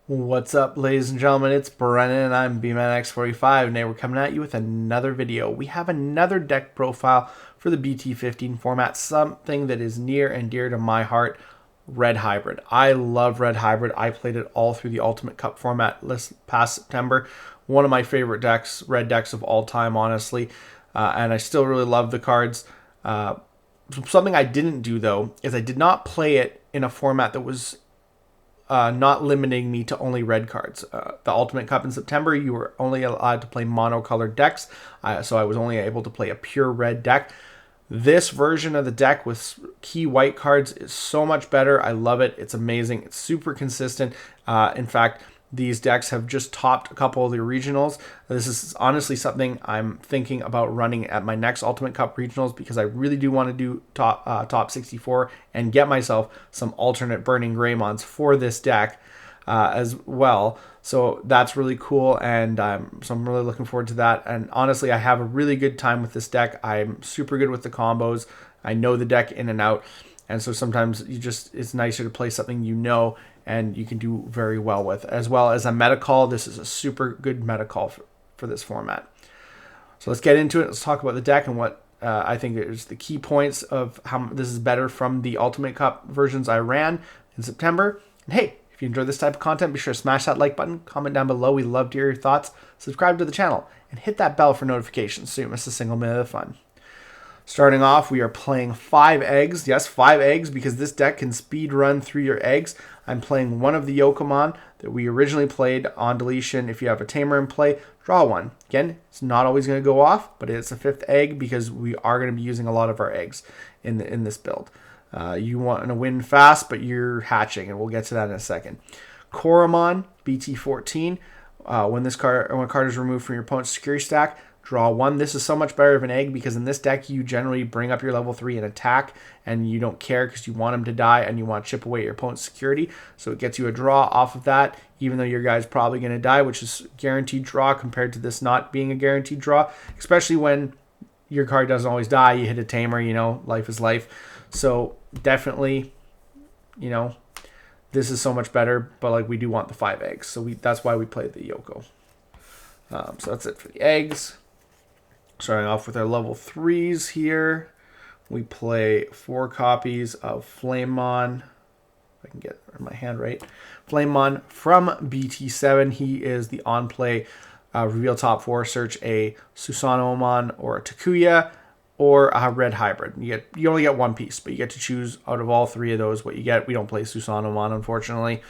What's up, ladies and gentlemen? It's Brennan and I'm BManX45. Today we're coming at you with another video. We have another deck profile for the BT15 format, something that is near and dear to my heart, Red Hybrid. I love Red Hybrid. I played it all through the Ultimate Cup format this past September. One of my favorite decks, red decks of all time, honestly. And I still really love the cards. Something I didn't do, though, is I did not play it in a format that was not limiting me to only red cards. The Ultimate Cup in September, you were only allowed to play monocolored decks, so I was only able to play a pure red deck. This version of the deck with key white cards is so much better. I love it. It's amazing. It's super consistent. In fact, these decks have just topped a couple of the regionals. This is honestly something I'm thinking about running at my next Ultimate Cup regionals because I really do want to do top 64 and get myself some alternate Burning Greymons for this deck as well. So that's really cool, and so I'm really looking forward to that. And honestly, I have a really good time with this deck. I'm super good with the combos. I know the deck in and out, and so sometimes it's nicer to play something you know and you can do very well with. As well as a meta call, this is a super good meta call for this format. So let's get into it. Let's talk about the deck and what I think is the key points of how this is better from the Ultimate Cup versions I ran in September. And hey, if you enjoy this type of content, be sure to smash that like button, comment down below. We love to hear your thoughts. Subscribe to the channel and hit that bell for notifications so you don't miss a single minute of fun. Starting off, we are playing 5 eggs. Yes, 5 eggs, because this deck can speed run through your eggs. I'm playing one of the Yokomon that we originally played on deletion. If you have a tamer in play, draw one. Again, it's not always going to go off, but it's a 5th egg because we are going to be using a lot of our eggs in this build. You want to win fast, but you're hatching, and we'll get to that in a second. Koromon, BT14. When a card is removed from your opponent's security stack, draw one. This is so much better of an egg because in this deck you generally bring up your level 3 and attack, and you don't care because you want him to die and you want to chip away your opponent's security. So it gets you a draw off of that, even though your guy's probably going to die, which is guaranteed draw compared to this not being a guaranteed draw, especially when your card doesn't always die. You hit a tamer, life is life. So definitely, this is so much better, but we do want the 5 eggs. So that's why we played the Yoko. So that's it for the eggs. Starting off with our level 3s here, we play 4 copies of Flamemon. If I can get my hand right. Flamemon from BT7. He is the on-play reveal top 4. Search a Susanomon or a Takuya or a Red Hybrid. You only get one piece, but you get to choose out of all 3 of those what you get. We don't play Susanomon, unfortunately.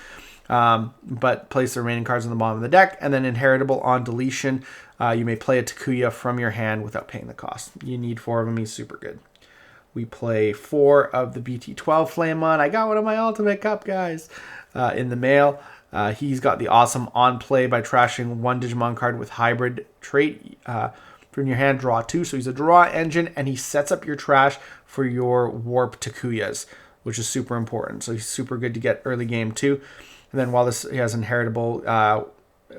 But place the remaining cards on the bottom of the deck, and then inheritable on deletion. You may play a Takuya from your hand without paying the cost. You need 4 of them. He's super good. We play 4 of the BT12 Flamemon. I got one of my Ultimate Cup guys in the mail. He's got the awesome on play by trashing 1 Digimon card with hybrid trait. From your hand, draw 2. So he's a draw engine, and he sets up your trash for your warp Takuyas, which is super important. So he's super good to get early game too. And then while he has inheritable,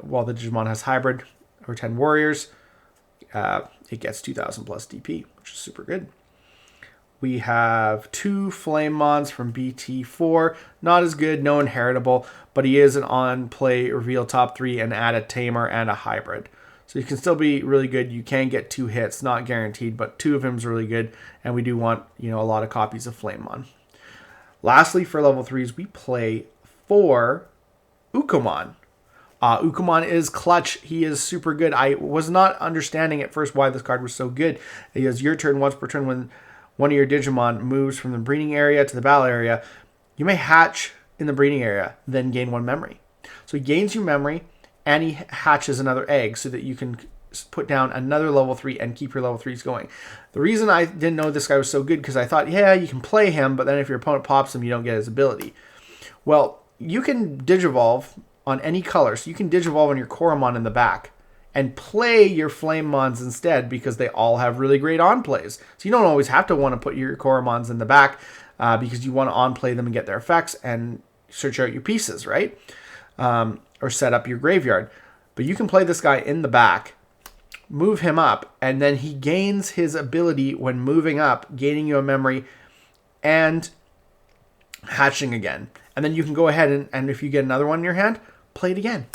while the Digimon has hybrid or 10 warriors, it gets 2,000 plus DP, which is super good. We have 2 Flamemons from BT4. Not as good, no inheritable, but he is an on-play reveal top 3 and add a tamer and a hybrid. So you can still be really good. You can get 2 hits, not guaranteed, but 2 of him is really good. And we do want, a lot of copies of Flamemon. Lastly, for level 3s, we play 4 Ukomon. Ukomon is clutch. He is super good. I was not understanding at first why this card was so good. He has your turn once per turn when one of your Digimon moves from the breeding area to the battle area. You may hatch in the breeding area, then gain 1 memory. So he gains you memory, and he hatches another egg so that you can put down another level 3 and keep your level 3s going. The reason I didn't know this guy was so good because I thought, yeah, you can play him, but then if your opponent pops him, you don't get his ability. Well, you can Digivolve on any color. So you can Digivolve on your Koromon in the back and play your Flamemons instead because they all have really great on-plays. So you don't always have to want to put your Koromons in the back because you want to on-play them and get their effects and search out your pieces, right? Or set up your graveyard. But you can play this guy in the back, move him up, and then he gains his ability when moving up, gaining you a memory, and hatching again. And then you can go ahead and if you get another one in your hand, play it again.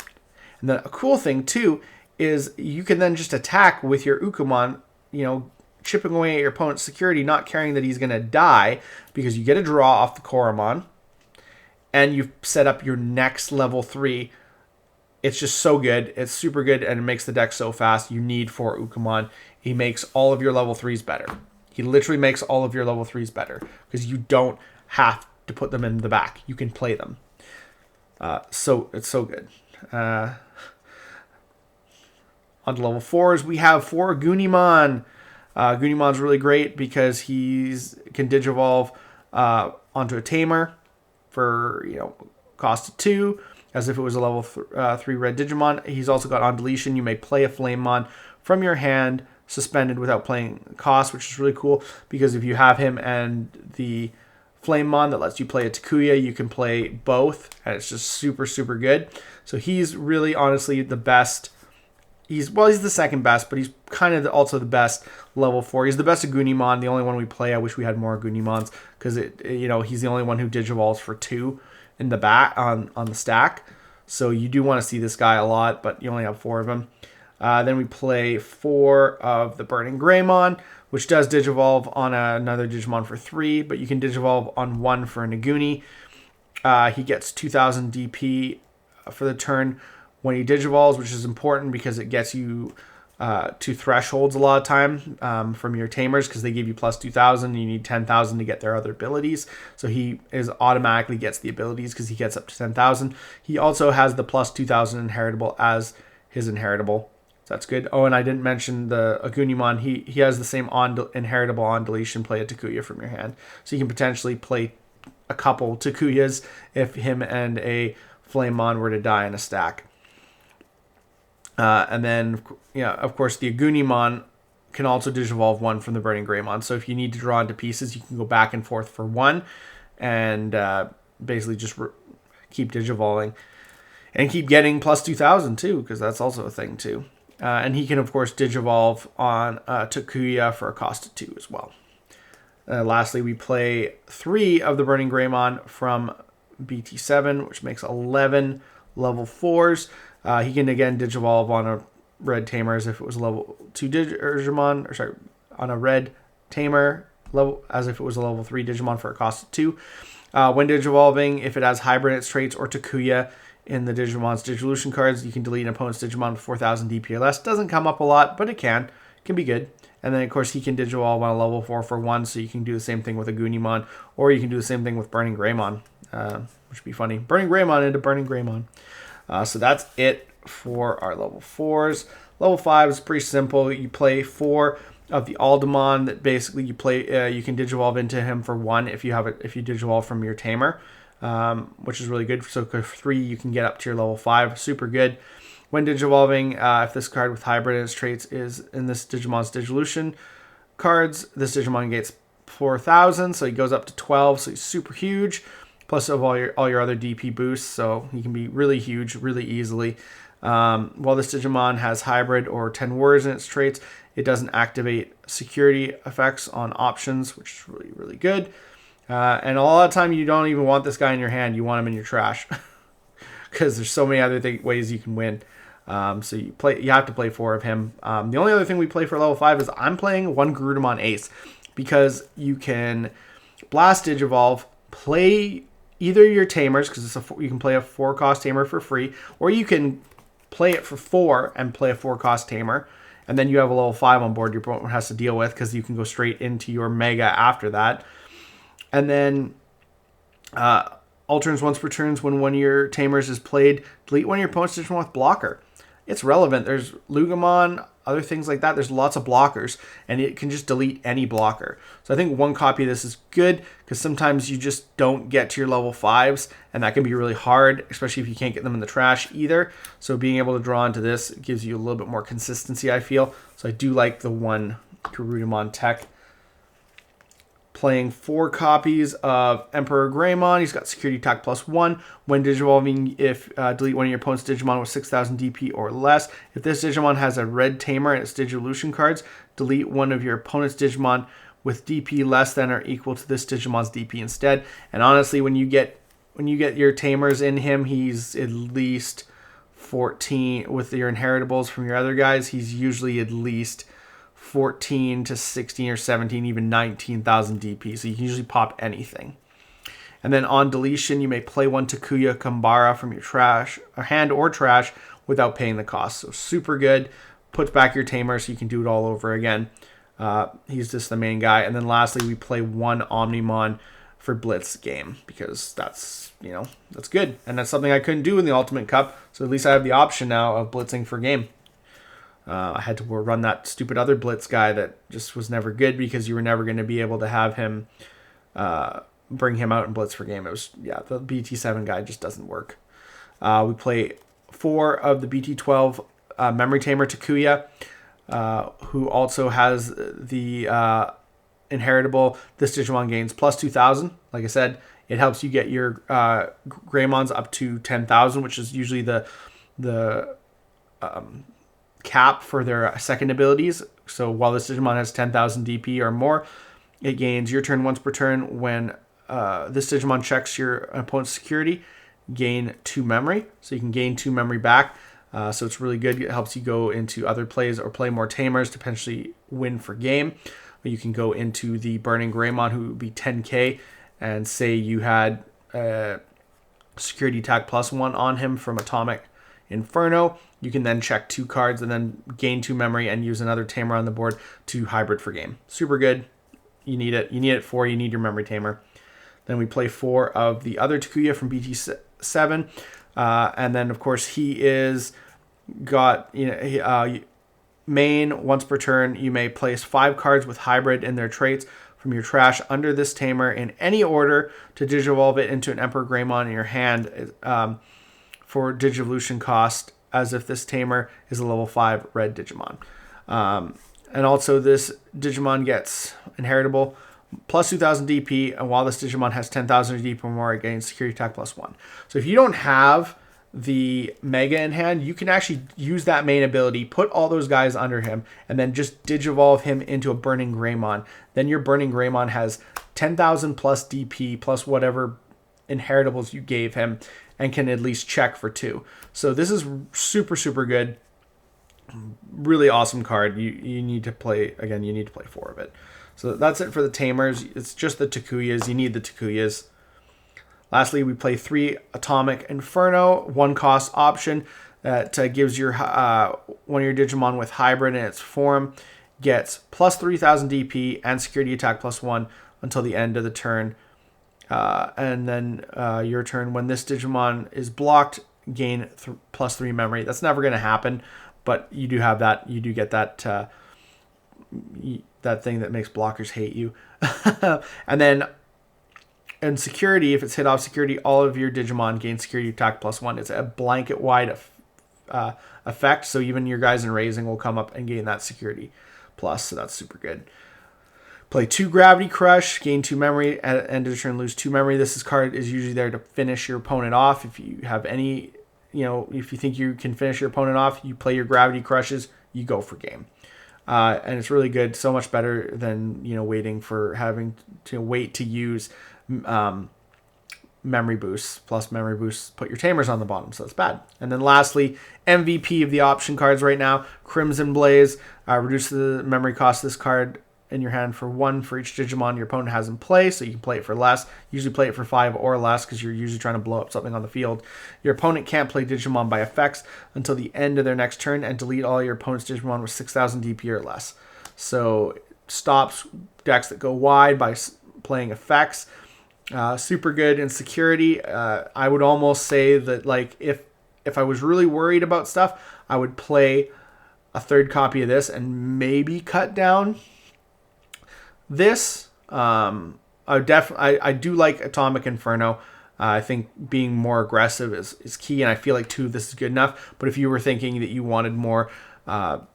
And then a cool thing too is you can then just attack with your Ukamon, chipping away at your opponent's security, not caring that he's going to die, because you get a draw off the Koromon, and you've set up your next level 3. It's just so good. It's super good, and it makes the deck so fast. You need 4 Ukamon. He makes all of your level 3s better. He literally makes all of your level 3s better, because you don't have to put them in the back. You can play them. So it's so good. On to level 4s, we have 4 Goonimon. Goonimon's really great because he's can Digivolve onto a Tamer for cost of 2, as if it was a level 3 red Digimon. He's also got on deletion. You may play a Flamemon from your hand suspended without playing cost, which is really cool, because if you have him and the Flamemon that lets you play a Takuya, you can play both, and it's just super, super good. So he's really honestly the best. He's the second best, but he's kind of also the best level 4. He's the best of Goonimon, the only one we play. I wish we had more Goonimons, because he's the only one who Digivolves for 2 in the back on the stack. So you do want to see this guy a lot, but you only have 4 of him. Then we play 4 of the Burning Greymon, which does Digivolve on another Digimon for 3, but you can Digivolve on 1 for a Naguni. He gets 2,000 DP for the turn when he Digivolves, which is important because it gets you to thresholds a lot of time from your Tamers, because they give you plus 2,000. You need 10,000 to get their other abilities. So he automatically gets the abilities because he gets up to 10,000. He also has the plus 2,000 inheritable as his inheritable. So that's good. Oh, and I didn't mention the Agunimon. He has the same inheritable on deletion, play a Takuya from your hand. So you can potentially play a couple Takuyas if him and a Flamemon were to die in a stack. And then, of course, the Agunimon can also Digivolve 1 from the Burning Greymon. So if you need to draw into pieces, you can go back and forth for 1 and basically just keep Digivolving. And keep getting plus 2,000 too, because that's also a thing too. And he can, of course, Digivolve on Takuya for a cost of 2 as well. Lastly, we play 3 of the Burning Greymon from BT7, which makes 11 level 4s. He can, again, Digivolve on a red Tamer as if it was a level 2 Digimon, on a red Tamer level as if it was a level 3 Digimon for a cost of 2. When Digivolving, if it has hybrid its traits or Takuya in the Digimon's Digivolution cards, you can delete an opponent's Digimon with 4,000 DP or less. Doesn't come up a lot, but it can. It can be good. And then, of course, he can Digivolve on a level 4 for 1, so you can do the same thing with a Goonimon, or you can do the same thing with Burning Greymon, which would be funny. Burning Greymon into Burning Greymon. So that's it for our level 4s. Level 5 is pretty simple. You play 4 of the Aldemon that basically you can Digivolve into him for 1 if you Digivolve from your Tamer, which is really good. So for 3, you can get up to your level 5. Super good. When Digivolving, if this card with hybrid and its traits is in this Digimon's Digivolution cards, this Digimon gets 4,000, so he goes up to 12, so he's super huge. Plus of all your other DP boosts, so he can be really huge, really easily. While this Digimon has hybrid or 10 words in its traits, it doesn't activate security effects on options, which is really, really good. And a lot of time you don't even want this guy in your hand, you want him in your trash. Because there's so many other ways you can win. So you have to play 4 of him. The only other thing we play for level 5 is I'm playing 1 Garudamon Ace, because you can Blast Digivolve, play either your Tamers, because you can play a 4-cost Tamer for free, or you can play it for 4 and play a 4-cost Tamer, and then you have a level 5 on board your opponent has to deal with, because you can go straight into your Mega after that. And then alternates once per turn when one of your Tamers is played, delete one of your opponent's Digimon with blocker. It's relevant. There's Lugamon, other things like that. There's lots of blockers, and it can just delete any blocker. So I think 1 copy of this is good, because sometimes you just don't get to your level 5s, and that can be really hard, especially if you can't get them in the trash either. So being able to draw into this gives you a little bit more consistency, I feel. So I do like the 1 Garudamon tech. Playing 4 copies of Emperor Greymon. He's got security attack +1. When Digivolving, if delete one of your opponent's Digimon with 6,000 DP or less. If this Digimon has a red Tamer in its Digivolution cards, delete one of your opponent's Digimon with DP less than or equal to this Digimon's DP instead. And honestly, when you get your Tamers in him, he's at least 14 with your inheritables from your other guys. He's usually at least 14 to 16 or 17, even 19,000 DP. So you can usually pop anything. And then on deletion, you may play one Takuya Kambara from your trash, or hand or trash, without paying the cost. So super good. Puts back your tamer so you can do it all over again. He's just the main guy. And then lastly, we play one Omnimon for Blitz game because that's good. And that's something I couldn't do in the Ultimate Cup. So at least I have the option now of blitzing for game. I had to run that stupid other Blitz guy that just was never good because you were never going to be able to have him bring him out and blitz for game. It was, the BT7 guy just doesn't work. We play 4 of the BT12 Memory Tamer Takuya, who also has the inheritable. This Digimon gains plus 2,000. Like I said, it helps you get your Greymons up to 10,000, which is usually the cap for their second abilities. So while this Digimon has 10,000 DP or more, it gains your turn once per turn. When this Digimon checks your opponent's security, gain 2 memory. So you can gain 2 memory back. So it's really good. It helps you go into other plays or play more Tamers to potentially win for game. Or you can go into the Burning Greymon, who would be 10k, and say you had security attack +1 on him from Atomic Inferno. You can then check 2 cards and then gain 2 memory and use another Tamer on the board to hybrid for game. Super good. You need it. You need it for. You need your memory Tamer. Then we play 4 of the other Takuya from BT7. And then, of course, he is got, main once per turn. You may place 5 cards with hybrid in their traits from your trash under this Tamer in any order to digivolve it into an Emperor Greymon in your hand for Digivolution cost, as if this Tamer is a level 5 red Digimon. And also this Digimon gets inheritable plus 2,000 DP, and while this Digimon has 10,000 DP or more, it gains security attack +1. So if you don't have the Mega in hand, you can actually use that main ability, put all those guys under him, and then just digivolve him into a Burning Greymon. Then your Burning Greymon has 10,000 plus DP plus whatever inheritables you gave him, and can at least check for 2. So this is super, super good. Really awesome card. You need to play, again, you need to play 4 of it. So that's it for the Tamers. It's just the Takuyas. You need the Takuyas. Lastly, we play 3 Atomic Inferno, 1 cost option that gives your one of your Digimon with hybrid in its form gets plus 3,000 DP and security attack +1 until the end of the turn. And then your turn, when this Digimon is blocked, gain plus 3 memory. That's never going to happen, but you do have that. You do get that that thing that makes blockers hate you. And then in security, if it's hit off security, all of your Digimon gain security attack +1. It's a blanket wide effect, so even your guys in raising will come up and gain that security plus, so that's super good. Play 2 Gravity Crush, gain 2 memory, at end of the turn lose 2 memory. This card is usually there to finish your opponent off. If you have any, if you think you can finish your opponent off, you play your Gravity Crushes, you go for game. And it's really good, so much better than waiting for having to wait to use memory boosts. Plus memory boosts put your Tamers on the bottom, so that's bad. And then lastly, MVP of the option cards right now, Crimson Blaze. Reduce the memory cost of this card in your hand for 1 for each Digimon your opponent has in play, so you can play it for less. Usually play it for 5 or less because you're usually trying to blow up something on the field. Your opponent can't play Digimon by effects until the end of their next turn, and delete all your opponent's Digimon with 6,000 DP or less. So it stops decks that go wide by playing effects. Super good in security. I would almost say that, like, if I was really worried about stuff, I would play a 3rd copy of this and maybe cut down this. I do like Atomic Inferno. I think being more aggressive is key, and I feel like 2 of this is good enough. But if you were thinking that you wanted more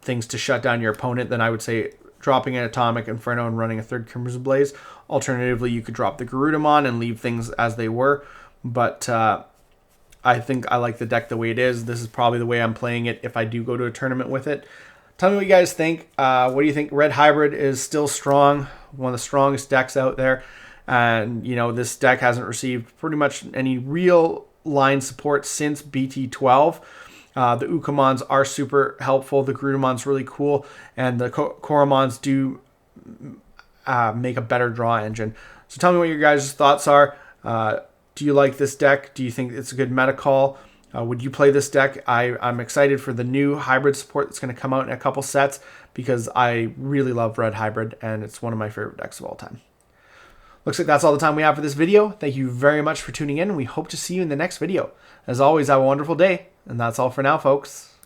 things to shut down your opponent, then I would say dropping an Atomic Inferno and running a 3rd Crimson Blaze. Alternatively, you could drop the Garudamon and leave things as they were. But I think I like the deck the way it is. This is probably the way I'm playing it if I do go to a tournament with it. Tell me what you guys think. What do you think? Red Hybrid is still strong, one of the strongest decks out there. And, this deck hasn't received pretty much any real line support since BT12. The Ukamons are super helpful. The Grudamon's really cool, and the Koromons do make a better draw engine. So tell me what your guys' thoughts are. Do you like this deck? Do you think it's a good meta call? Would you play this deck? I'm excited for the new hybrid support that's going to come out in a couple sets because I really love Red Hybrid, and it's one of my favorite decks of all time. Looks like that's all the time we have for this video. Thank you very much for tuning in, and we hope to see you in the next video. As always, have a wonderful day, and that's all for now, folks.